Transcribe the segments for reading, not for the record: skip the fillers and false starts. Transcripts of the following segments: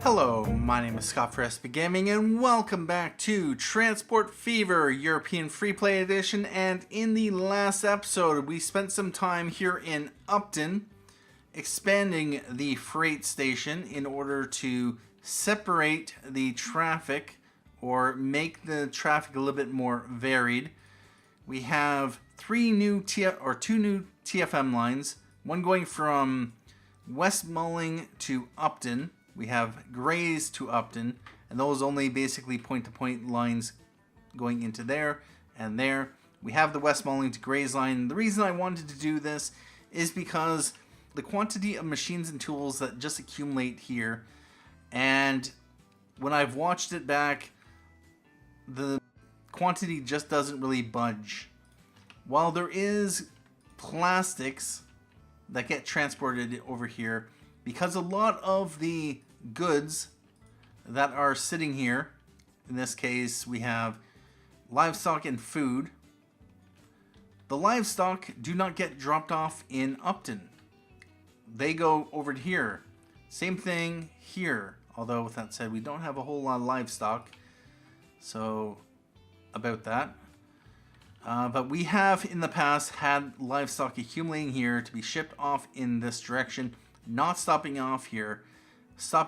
Hello, my name is Scott for SB Gaming, and welcome back to Transport Fever European Freeplay Edition. And in the last episode, we spent some time here in Upton expanding the freight station in order to separate the traffic or make the traffic a little bit more varied. We have two new TFM lines, one going from West Mulling to Upton. We have Grays to Upton, and those only basically point-to-point lines going into there and there. We have the West Mulling to Grays line. The reason I wanted to do this is because the quantity of machines and tools that just accumulate here, and when I've watched it back, the quantity just doesn't really budge. While there is plastics that get transported over here, because a lot of the goods that are sitting here, in this case we have livestock and food, the livestock do not get dropped off in Upton. They go over to here. Same thing here, although with that said, we don't have a whole lot of livestock, so about that. But we have in the past had livestock accumulating here to be shipped off in this direction, not stopping off here so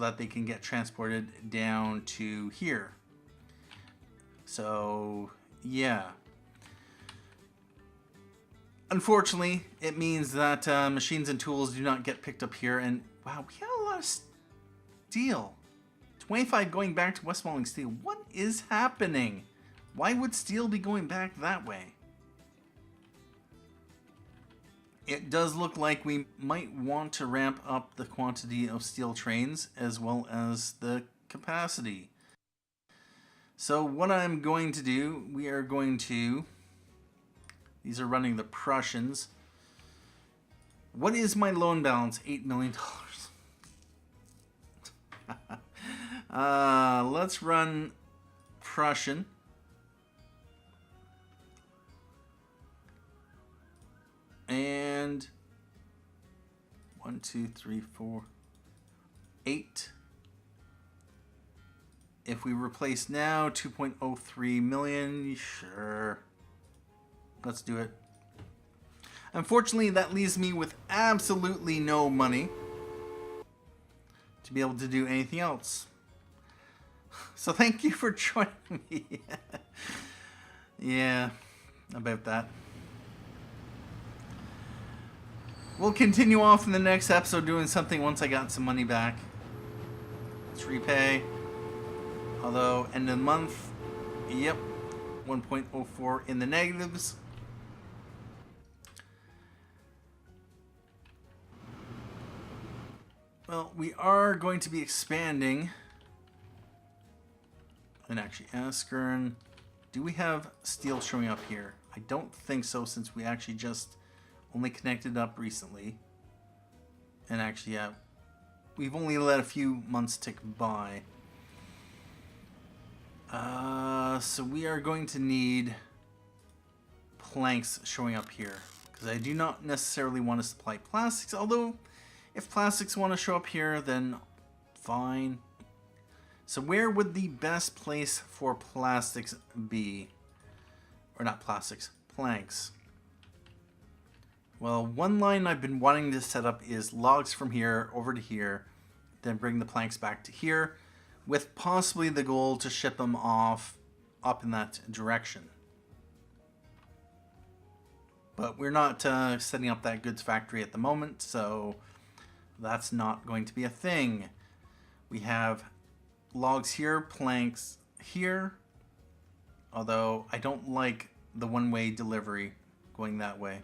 that they can get transported down to here. So yeah, unfortunately it means that machines and tools do not get picked up here. And wow, we had a lot of steel. 25 going back to West Mulling steel. What is happening? Why would steel be going back that way? It does look like we might want to ramp up the quantity of steel trains as well as the capacity. So what I'm going to do, we are going to, these are running the Prussians. What is my loan balance? $8 million. Let's run Prussian. And 1, 2, 3, 4, 8. If we replace now, 2.03 million, sure. Let's do it. Unfortunately, that leaves me with absolutely no money to be able to do anything else. So thank you for joining me. Yeah, about that. We'll continue off in the next episode doing something once I got some money back. Let's repay. Although, end of the month, yep, 1.04 in the negatives. Well, we are going to be expanding. And actually, Askern, do we have steel showing up here? I don't think so, since we actually just only connected up recently. And actually, yeah, we've only let a few months tick by. So we are going to need planks showing up here, because I do not necessarily want to supply plastics, although if plastics want to show up here, then fine. So where would the best place for plastics be? Or not plastics, planks. Well, one line I've been wanting to set up is logs from here over to here, then bring the planks back to here, with possibly the goal to ship them off up in that direction. But we're not setting up that goods factory at the moment, so that's not going to be a thing. We have logs here, planks here, although I don't like the one-way delivery going that way.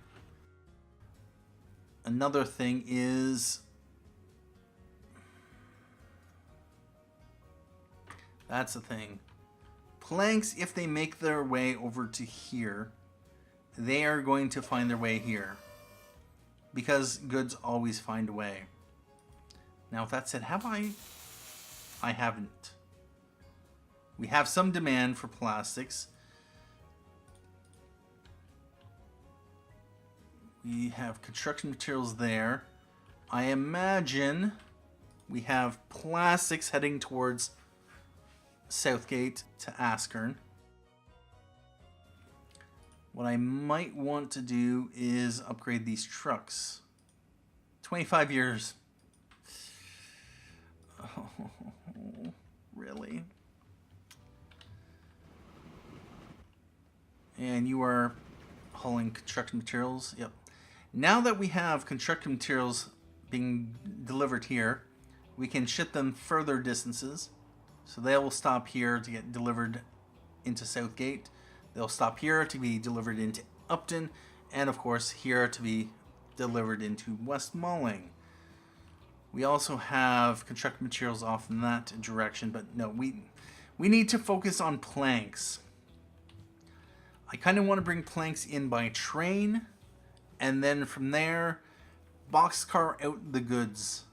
Another thing is, that's the thing. Planks, if they make their way over to here, they are going to find their way here, because goods always find a way. Now, with that said, have I haven't. We have some demand for plastics. We have construction materials there. I imagine We have plastics heading towards Southgate to Askern. What I might want to do is upgrade these trucks. 25 years. Oh, really? And you are hauling construction materials? Yep. Now that we have construction materials being delivered here, we can ship them further distances. So they will stop here to get delivered into Southgate. They'll stop here to be delivered into Upton, and of course here to be delivered into West Malling. We also have construction materials off in that direction, but no, we need to focus on planks. I kind of want to bring planks in by train, and then from there, boxcar out the goods.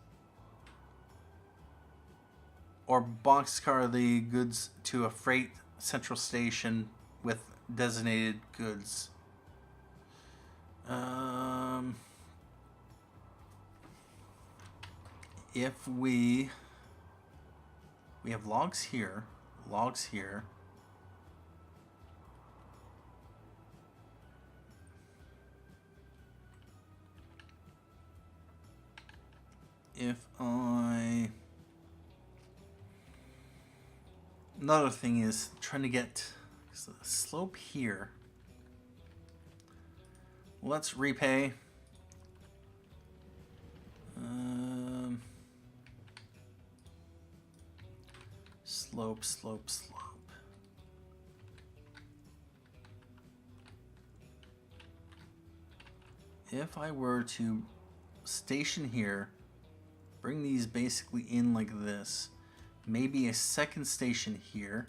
Or boxcar the goods to a freight central station with designated goods. If we have logs here, another thing is trying to get the slope here. Let's repay. Slope. If I were to station here, bring these basically in like this, maybe a second station here.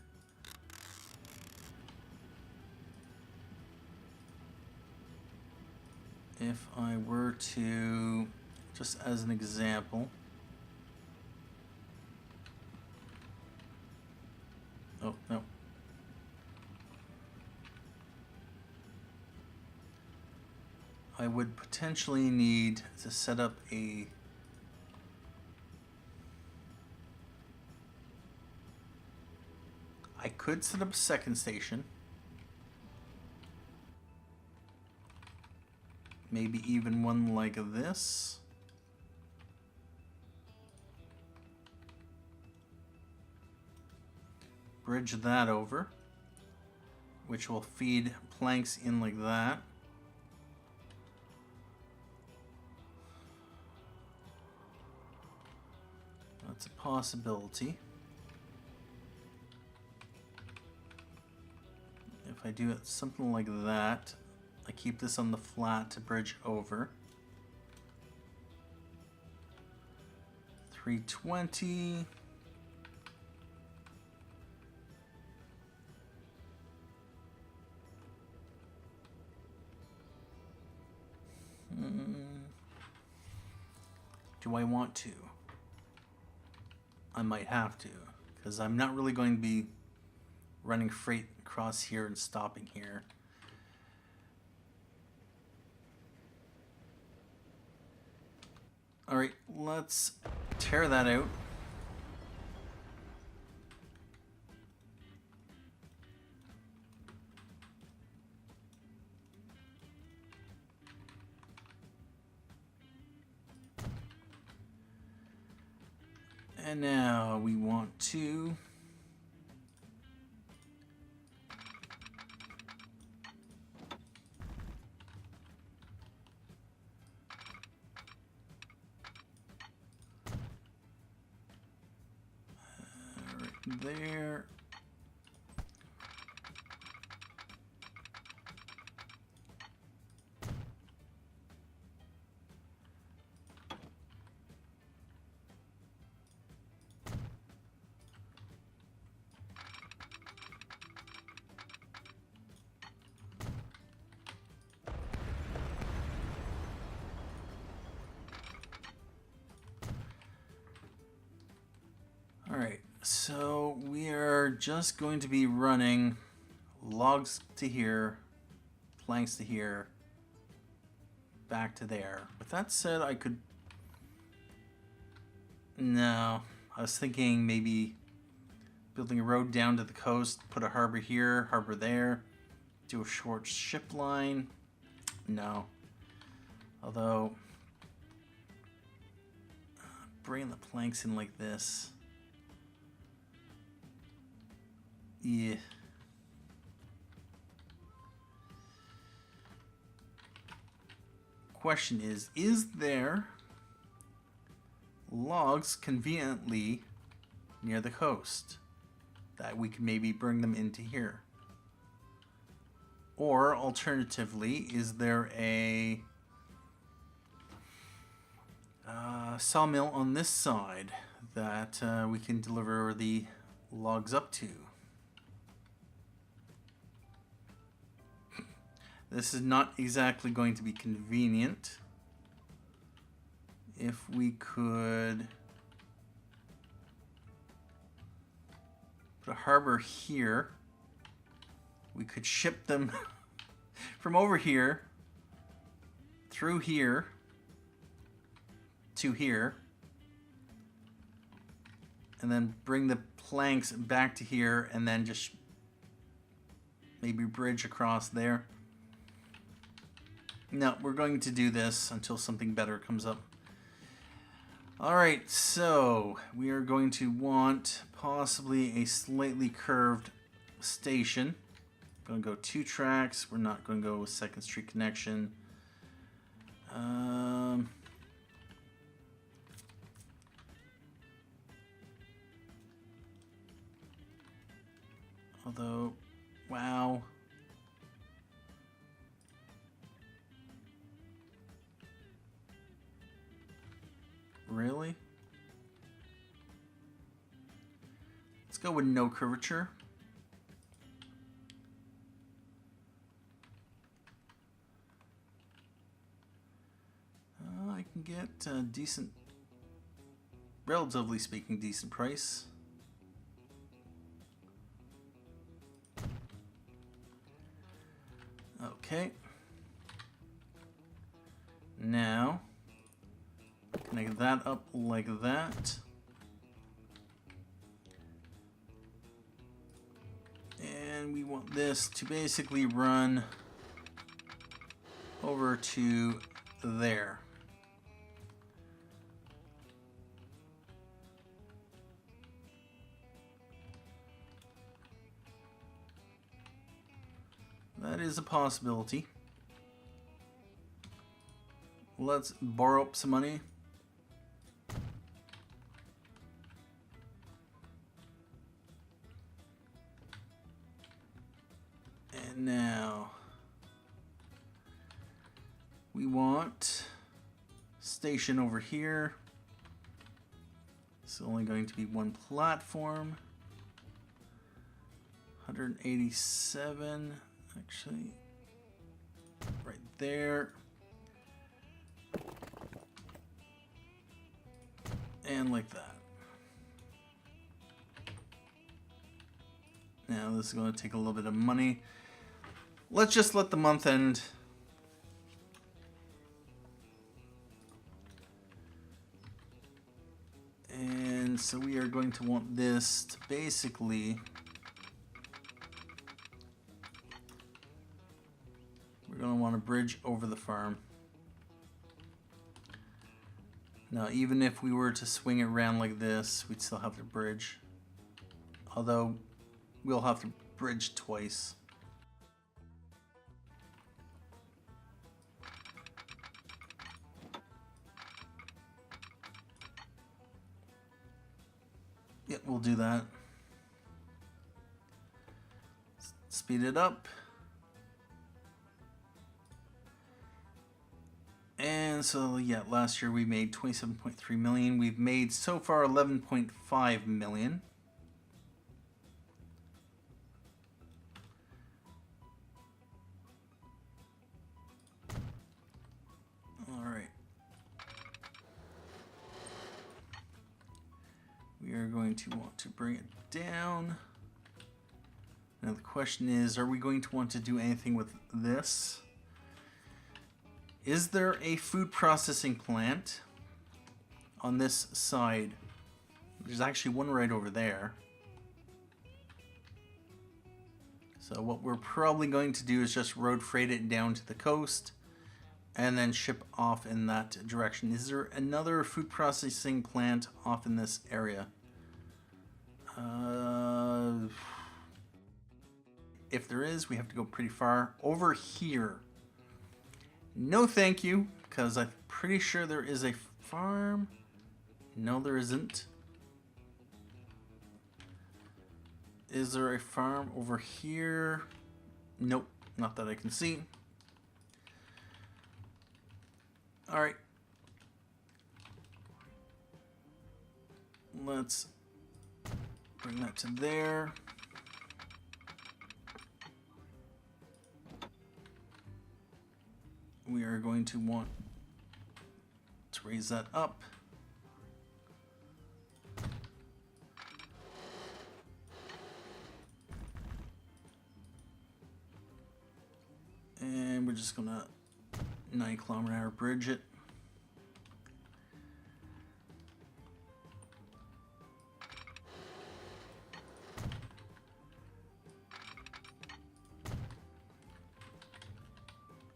If I were to, just as an example, oh, no. I would potentially need to set up a I could set up a second station. Maybe even one like this. Bridge that over, which will feed planks in like that. That's a possibility. If I do it something like that, I keep this on the flat to bridge over. 320. Do I want to? I might have to, because I'm not really going to be running freight across here and stopping here. All right, let's tear that out. And now we want to right there. Alright, so we are just going to be running logs to here, planks to here, back to there. With that said, I could No, I was thinking maybe building a road down to the coast, put a harbor here, harbor there, do a short ship line. No. Although, bring the planks in like this. Yeah. Question is there logs conveniently near the coast that we can maybe bring them into here? Or alternatively, is there a sawmill on this side that we can deliver the logs up to? This is not exactly going to be convenient. If we could put a harbor here, we could ship them from over here through here to here, and then bring the planks back to here, and then just maybe bridge across there. No, we're going to do this until something better comes up. Alright, so we are going to want possibly a slightly curved station. Going to go 2 tracks. We're not going to go with 2nd Street connection. Although, wow. Really? Let's go with no curvature. I can get a decent, relatively speaking, decent price. Okay. Now, connect that up like that. And we want this to basically run over to there. That is a possibility. Let's borrow up some money. And now we want station over here. It's only going to be 1 platform. 187, actually, right there. And like that. Now this is going to take a little bit of money. Let's just let the month end. And so we are going to want this to basically, we're going to want to bridge over the farm. Now, even if we were to swing it around like this, we'd still have to bridge. Although, we'll have to bridge twice. Yep, we'll do that. Speed it up. And so, yeah, last year we made 27.3 million. We've made so far 11.5 million. All right. We are going to want to bring it down. Now the question is, are we going to want to do anything with this? Is there a food processing plant on this side There's actually one right over there. So what we're probably going to do is just road freight it down to the coast and then ship off in that direction. Is there another food processing plant off in this area? If there is, we have to go pretty far. Over here. No thank you, because I'm pretty sure there is a farm. No, there isn't. Is there a farm over here? Nope, not that I can see. All right. Let's bring that to there. We are going to want to raise that up. And we're just gonna 9-kilometer bridge it.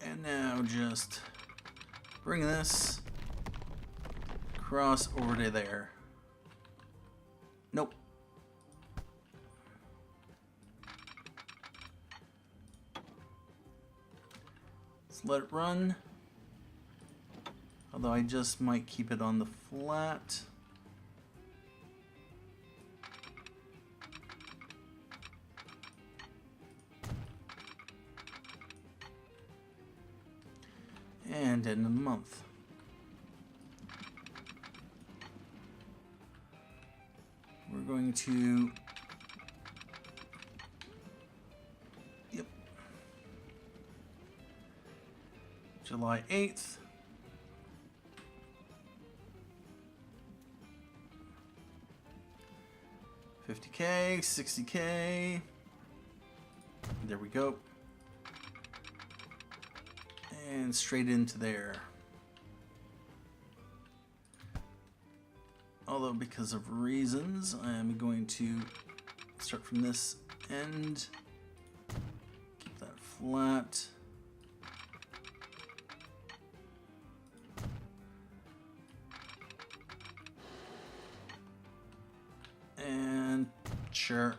And now just bring this across over to there. Nope. Let's let it run. Although I just might keep it on the flat. And end of the month. We're going to, yep, July 8th. $50K, $60K. There we go. And straight into there. Although because of reasons, I am going to start from this end. Keep that flat. And sure.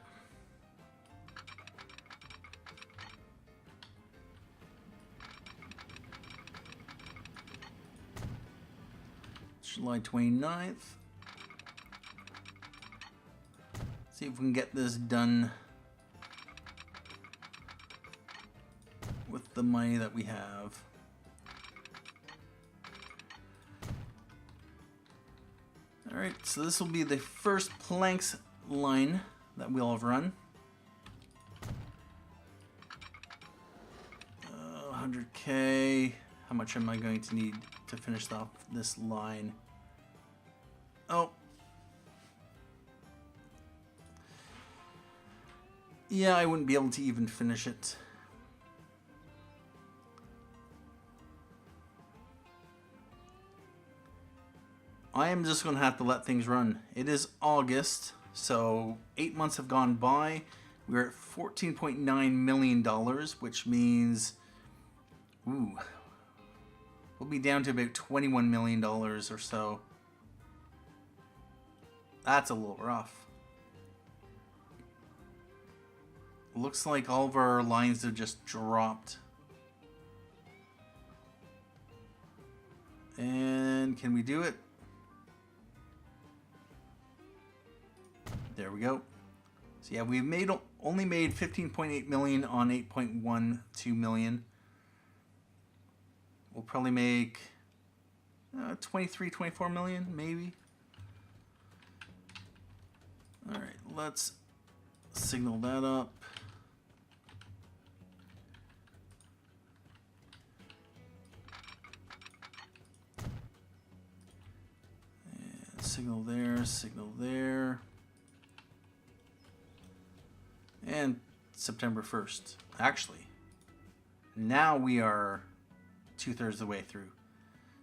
July 29th. See if we can get this done with the money that we have. Alright, so this will be the first planks line that we'll have run. 100K. How much am I going to need to finish off this line? Oh. Yeah, I wouldn't be able to even finish it. I am just going to have to let things run. It is August, so 8 months have gone by. We're at $14.9 million, which means, ooh, we'll be down to about $21 million or so. That's a little rough. Looks like all of our lines have just dropped. And can we do it? There we go. So yeah, we've only made 15.8 million on 8.12 million. We'll probably make 23, 24 million, maybe. All right, let's signal that up. And signal there, signal there. And September 1st. Actually, now we are 2/3 of the way through.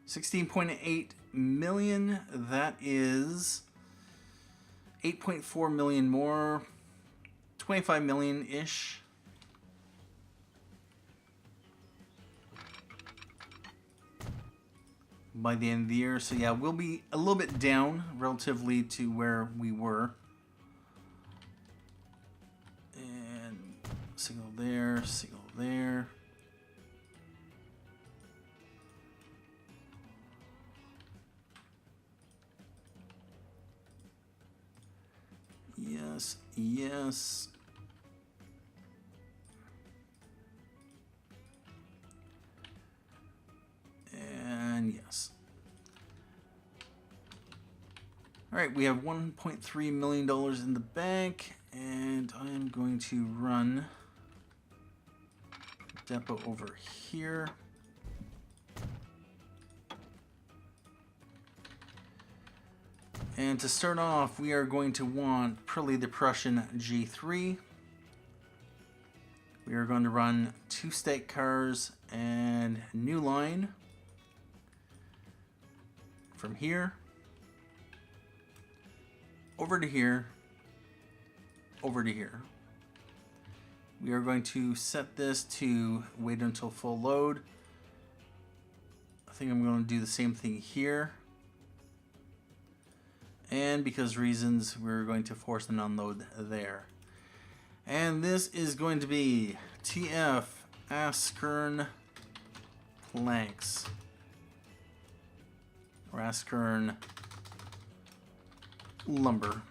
16.8 million. That is 8.4 million more. 25 million-ish. By the end of the year. So yeah, we'll be a little bit down relatively to where we were. And signal there, signal there. Yes, yes. And yes. All right, we have $1.3 million in the bank, and I am going to run depot over here. And to start off, we are going to want Purley the Prussian G3. We are going to run 2 stake cars and new line from here over to here, over to here. We are going to set this to wait until full load. I think I'm going to do the same thing here. And because reasons, we're going to force an unload there. And this is going to be TF Askern planks. Or Askern lumber.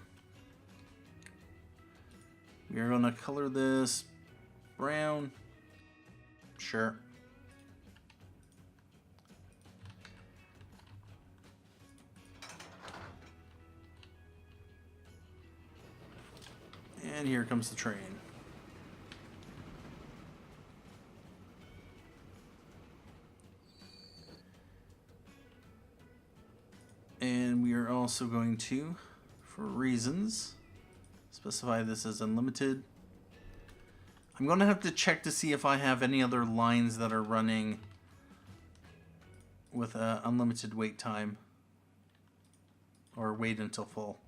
We are going to color this brown. Sure. And here comes the train. And we are also going to, for reasons, specify this as unlimited. I'm going to have to check to see if I have any other lines that are running with unlimited wait time. Or wait until full.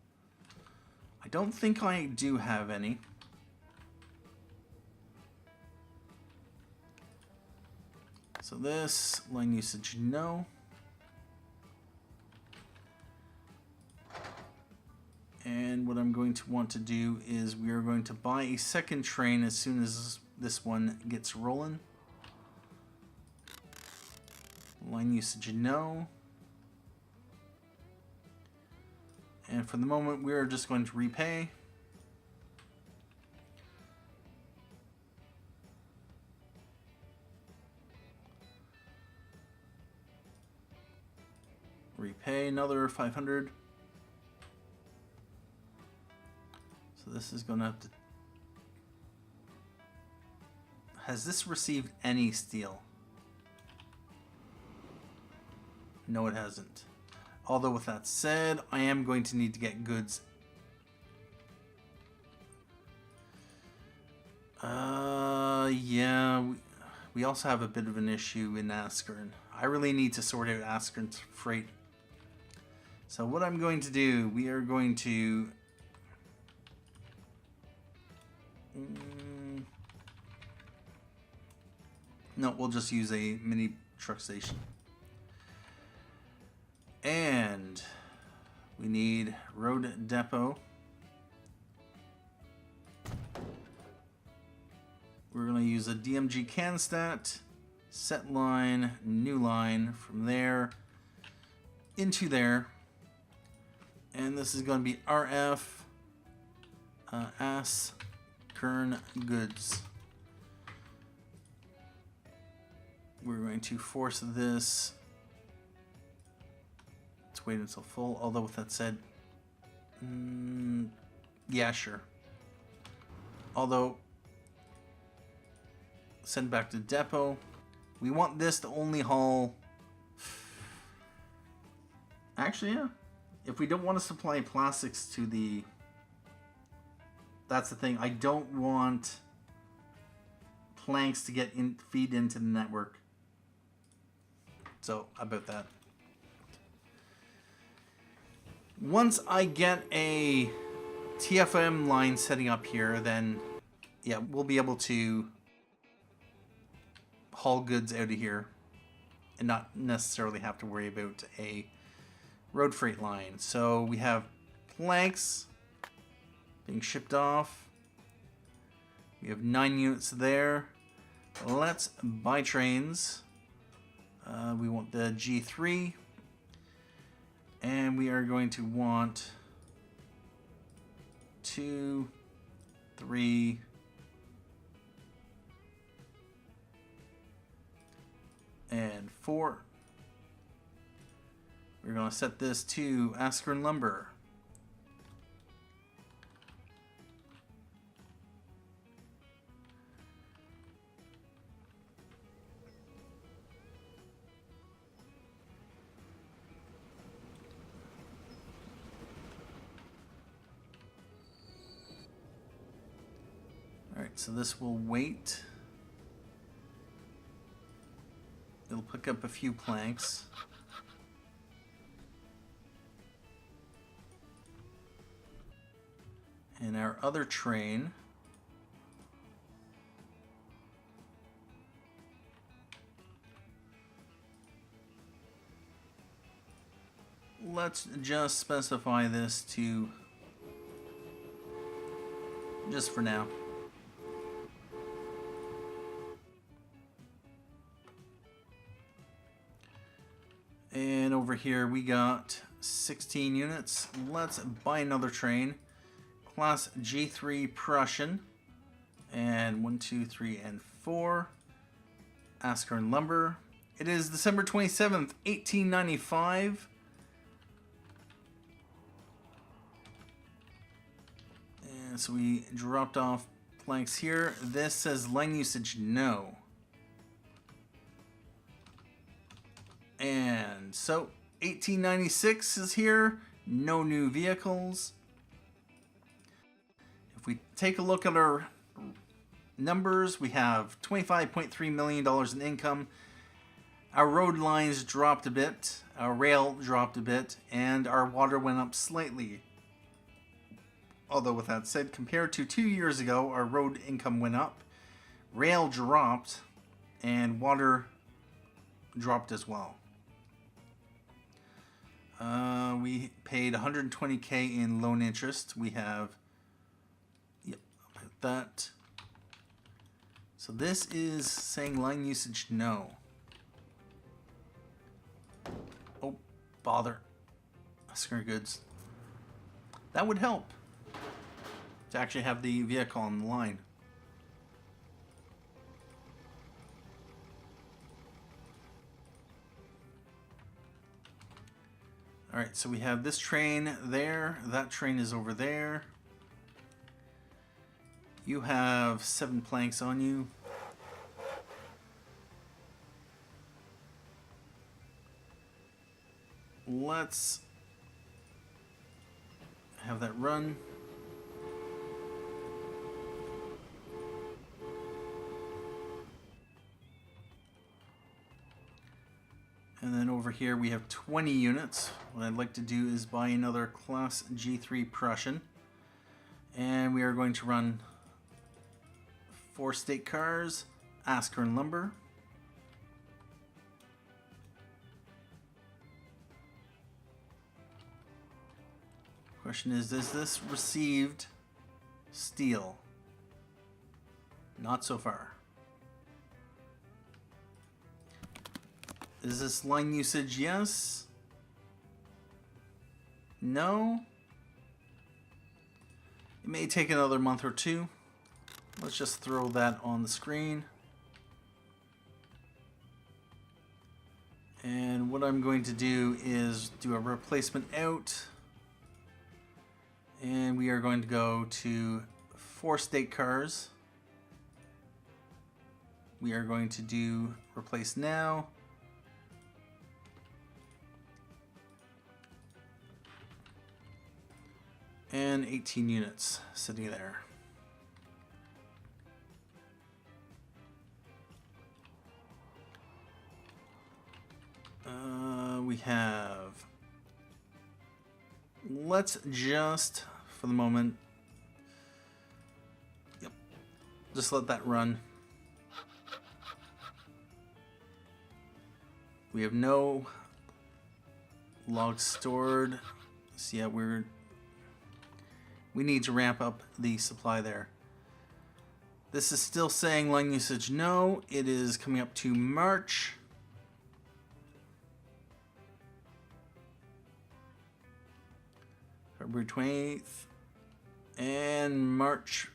I don't think I do have any. So this, line usage, no. And what I'm going to want to do is we are going to buy a second train as soon as this one gets rolling. Line usage, no. And for the moment, we are just going to repay. Repay another 500. So this is going to have to... Has this received any steel? No, it hasn't. Although with that said, I am going to need to get goods. Yeah, we also have a bit of an issue in Askern. I really need to sort out Askern's freight. So what I'm going to do, we are going to... No, we'll just use a mini truck station. And we need road depot. We're going to use a DMG CanStat, set line, new line from there into there. And this is going to be RF Askern goods. We're going to force this to wait until full, although with that said, yeah, sure. Although, send back to depot. We want this to only haul... Actually, yeah. If we don't want to supply plastics to the... That's the thing. I don't want planks to get feed into the network. So, about that. Once I get a TFM line setting up here, then yeah, we'll be able to haul goods out of here and not necessarily have to worry about a road freight line. So we have planks being shipped off. We have 9 units there. Let's buy trains. We want the G3. And we are going to want 2, 3, and 4. We're going to set this to Askern lumber. Alright, so this will wait. It'll pick up a few planks. And our other train let's just specify this to just for now. And over here we got 16 units. Let's buy another train. Class G3 Prussian. And 1, 2, 3, and 4. Askern lumber. It is December 27th, 1895. And so we dropped off planks here. This says line usage no. And so 1896 is here. No new vehicles. If we take a look at our numbers, we have $25.3 million in income. Our road lines dropped a bit. Our rail dropped a bit. And our water went up slightly. Although with that said, compared to 2 years ago, our road income went up. Rail dropped. And water dropped as well. We paid $120K in loan interest. We have, yep, that. So this is saying line usage no. Oh, bother. Askern goods. That would help to actually have the vehicle on the line. Alright, so we have this train there. That train is over there. You have 7 planks on you. Let's have that run. And then over here we have 20 units. What I'd like to do is buy another Class G3 Prussian. And we are going to run 4 state cars, Askern lumber. Question is this received steel? Not so far. Is this line usage? Yes. No. It may take another month or two. Let's just throw that on the screen. And what I'm going to do is do a replacement out. And we are going to go to 4 state cars. We are going to do replace now. And 18 units sitting there. We have, let's just, for the moment, Just let that run. We have no logs stored. So yeah, we need to ramp up the supply there. This is still saying line usage no. It is coming up to March. February 28th. And March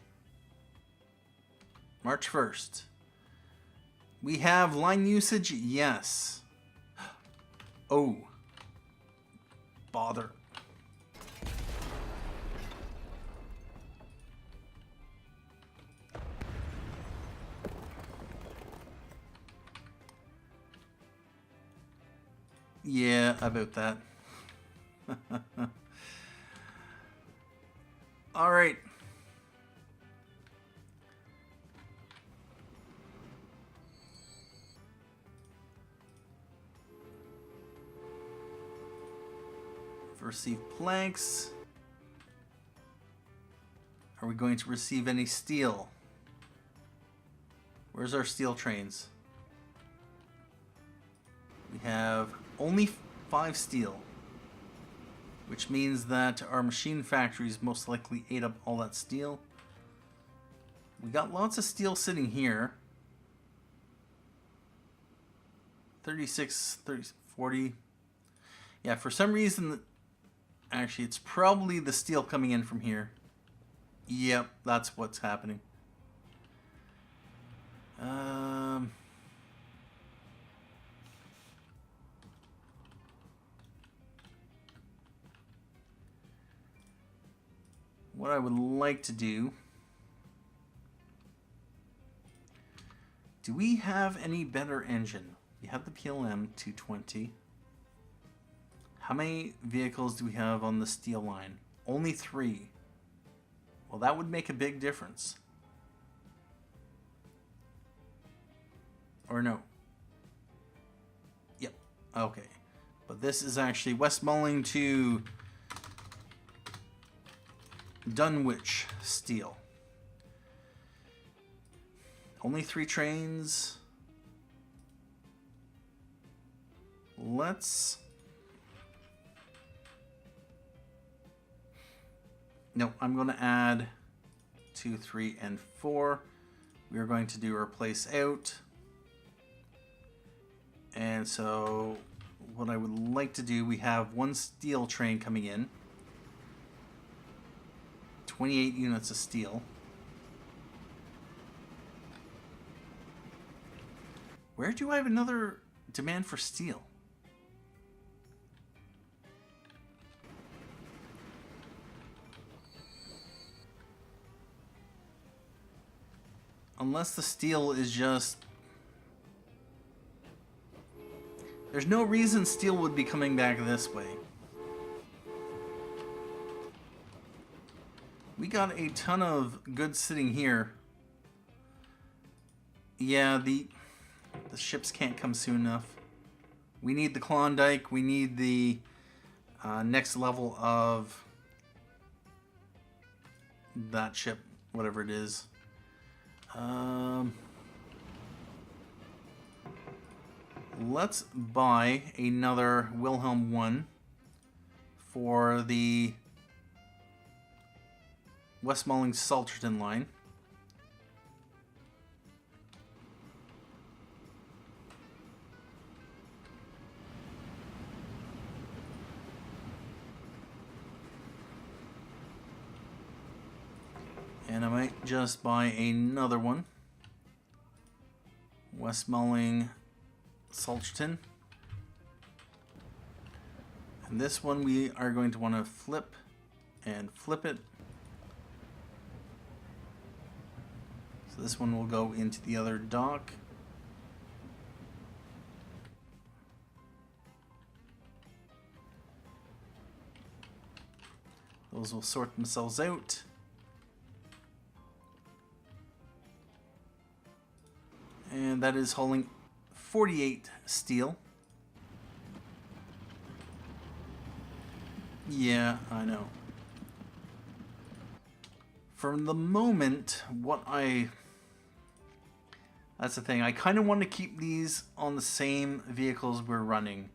1st. We have line usage, yes. Oh. Bother. Yeah, about that. All right. Receive planks. Are we going to receive any steel? Where's our steel trains? We have only 5 steel, which means that our machine factories most likely ate up all that steel. We got lots of steel sitting here. 36, 30, 40. Yeah, for some reason, actually, it's probably the steel coming in from here. Yep, that's what's happening. What I would like to do... Do we have any better engine? We have the PLM 220. How many vehicles do we have on the steel line? Only 3. Well, that would make a big difference. Or no. Yep. Okay. But this is actually Westmoreland to Dunwich steel. Only 3 trains. Let's... No, I'm going to add 2, 3, and 4. We are going to do replace out. And so what I would like to do, we have 1 steel train coming in. 28 units of steel. Where do I have another demand for steel? Unless the steel is just... There's no reason steel would be coming back this way. We got a ton of goods sitting here. Yeah, the ships can't come soon enough. We need the Klondike. We need the next level of that ship, whatever it is. Let's buy another Wilhelm 1 for the Westmoreland Salterton line. And I might just buy another one. Westmoreland Salterton. And this one we are going to want to flip and flip it. So this one will go into the other dock. Those will sort themselves out. And that is hauling 48 steel. Yeah, I know. For the moment, what I That's the thing. I kind of want to keep these on the same vehicles we're running.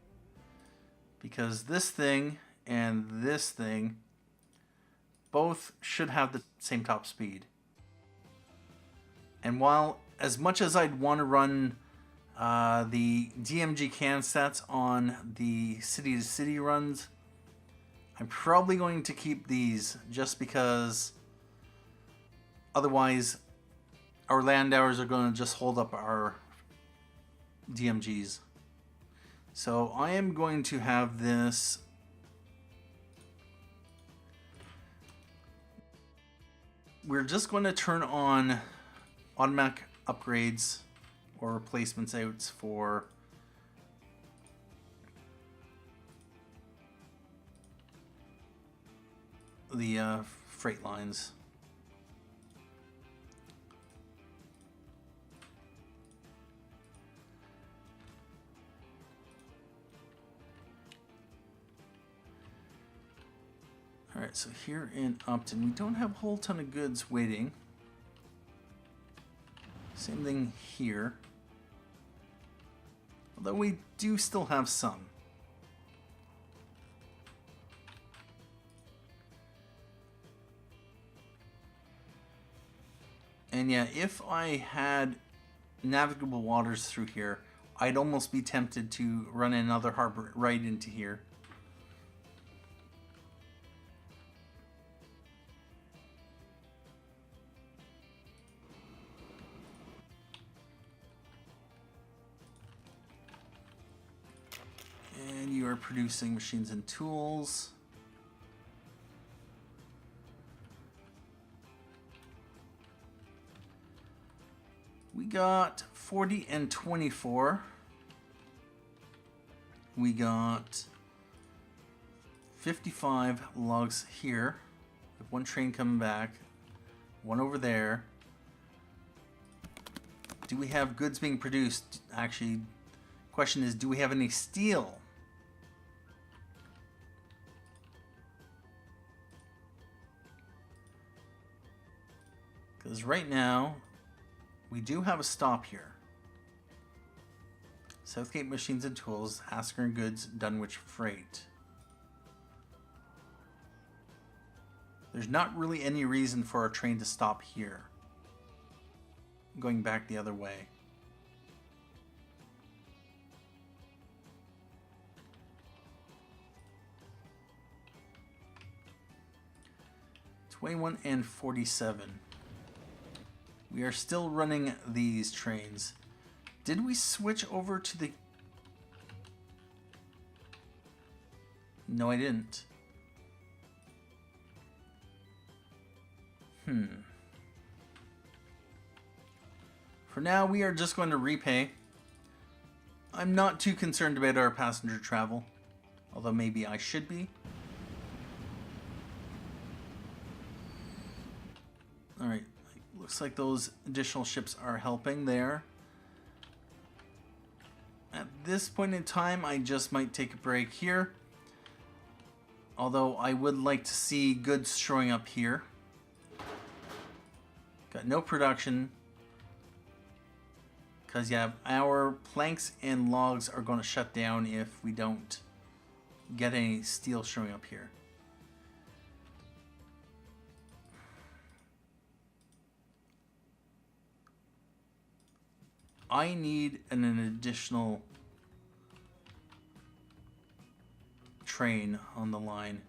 Because this thing and this thing both should have the same top speed. And while as much as I'd want to run the DMG can stats on the city-to-city runs, I'm probably going to keep these just because otherwise our land hours are going to just hold up our DMGs. So I am going to have this we're just going to turn on automatic upgrades or replacements outs for the freight lines. Alright, so here in Upton, we don't have a whole ton of goods waiting. Same thing here. Although we do still have some. And yeah, if I had navigable waters through here, I'd almost be tempted to run another harbor right into here. And you are producing machines and tools. We got 40 and 24. We got 55 logs here. We have one train coming back, one over there. Do we have goods being produced? Actually, question is, do we have any steel? Because right now, we do have a stop here. Southgate Machines and Tools, Askern Goods, Dunwich Freight. There's not really any reason for our train to stop here. Going back the other way. $21 and $47. We are still running these trains. Did we switch over to the... No, I didn't. For now, we are just going to repay. I'm not too concerned about our passenger travel, although maybe I should be. Alright, looks like those additional ships are helping there. At this point in time, I just might take a break here. Although I would like to see goods showing up here. Got no production. Because, yeah, our planks and logs are going to shut down if we don't get any steel showing up here. I need an additional train on the line.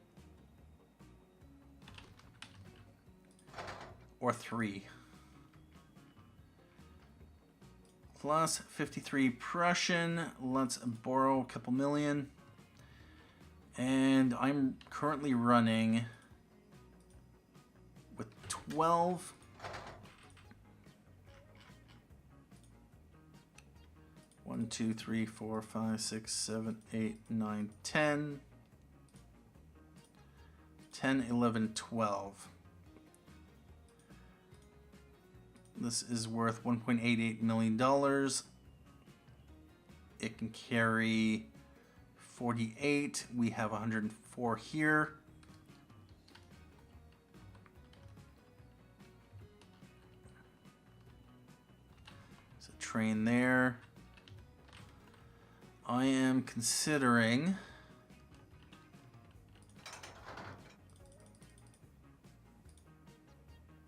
Or 3. Plus 53 Prussian. Let's borrow a couple million. And I'm currently running with 12. One, 2, 3, 4, 5, 6, 7, 8, 9, 10. 10, 11, 12. This is worth $1.88 million. It can carry 48. We have 104 here. So train there. I am considering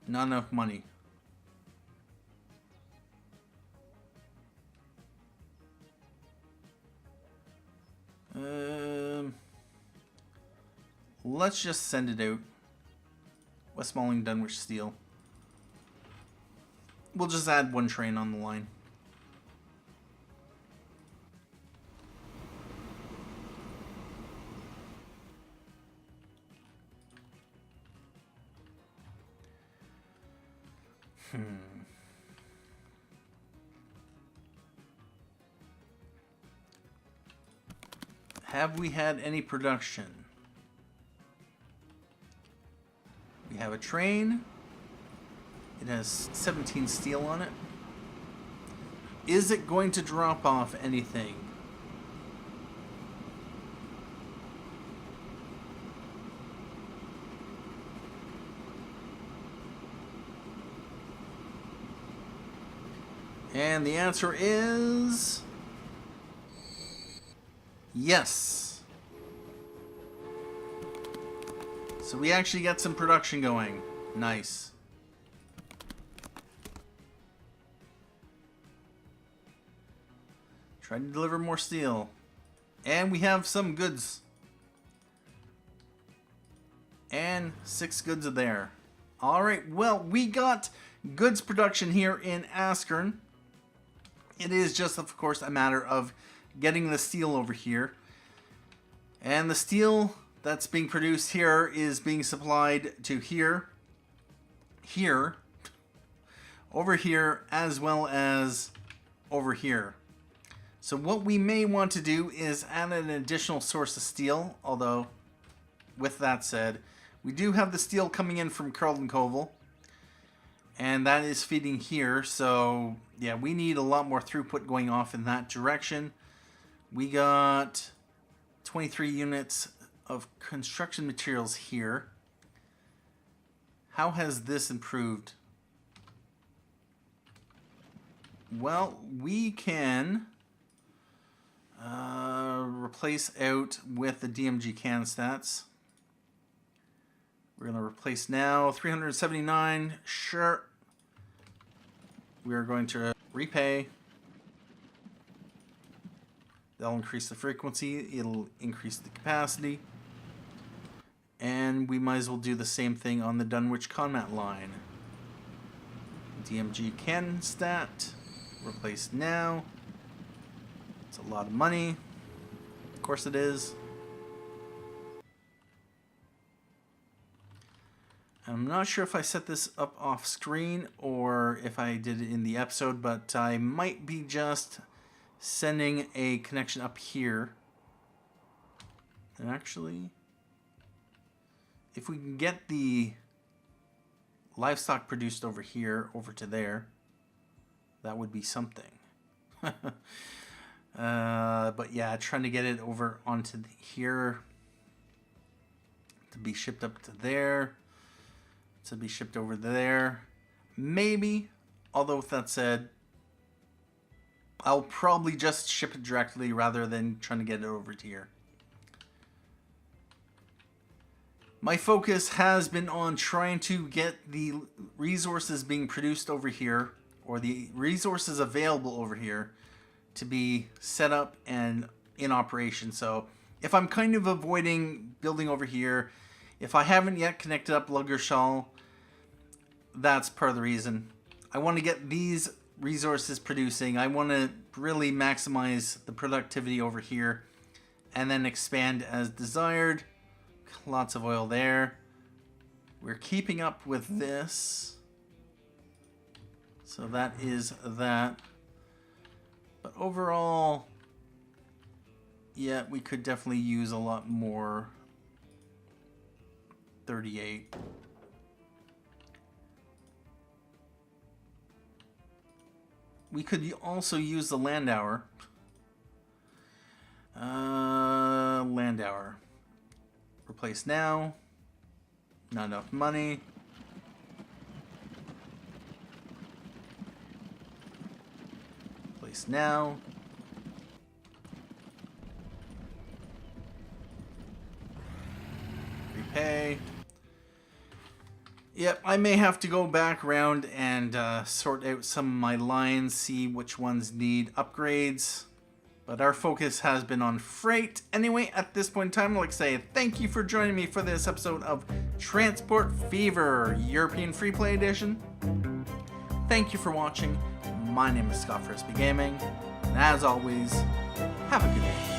not enough money. Let's just send it out. Westmoreland, Dunwich Steel. We'll just add one train on the line. Have we had any production? We have a train. It has 17 steel on it. Is it going to drop off anything? And the answer is yes. So we actually got some production going. Nice. Try to deliver more steel. And we have some goods. And 6 goods are there. Alright, well, we got goods production here in Askern. It is just, of course, a matter of getting the steel over here. And the steel that's being produced here is being supplied to here, over here, as well as over here. So what we may want to do is add an additional source of steel, although, with that said, we do have the steel coming in from Carlton Koval, and that is feeding here, so yeah, we need a lot more throughput going off in that direction. We got 23 units of construction materials here. How has this improved? Well, we can replace out with the DMG can stats. We're going to replace now 379. Sure. We are going to repay. That'll increase the frequency. It'll increase the capacity. And we might as well do the same thing on the Dunwich Conmat line. DMG can stat. Replace now. It's a lot of money. Of course it is. I'm not sure if I set this up off screen or if I did it in the episode, but I might be just sending a connection up here. And actually, if we can get the livestock produced over here, over to there, that would be something. But yeah, trying to get it over onto here to be shipped up to there, to be shipped over there. Maybe, although with that said, I'll probably just ship it directly rather than trying to get it over to here. My focus has been on trying to get the resources being produced over here, or the resources available over here, to be set up and in operation. So if I'm kind of avoiding building over here, if I haven't yet connected up Ludgershall, that's part of the reason. I want to get these resources producing. I want to really maximize the productivity over here and then expand as desired. Lots of oil there. We're keeping up with this. So that is that. But overall, yeah, we could definitely use a lot more 38. We could also use the land hour. Land hour. Replace now. Not enough money. least now. Repay. Yep, I may have to go back around and sort out some of my lines, see which ones need upgrades. But our focus has been on freight. Anyway, at this point in time, I'd like to say thank you for joining me for this episode of Transport Fever, European Freeplay Edition. Thank you for watching. My name is Scott Frisbee Gaming. And as always, have a good day.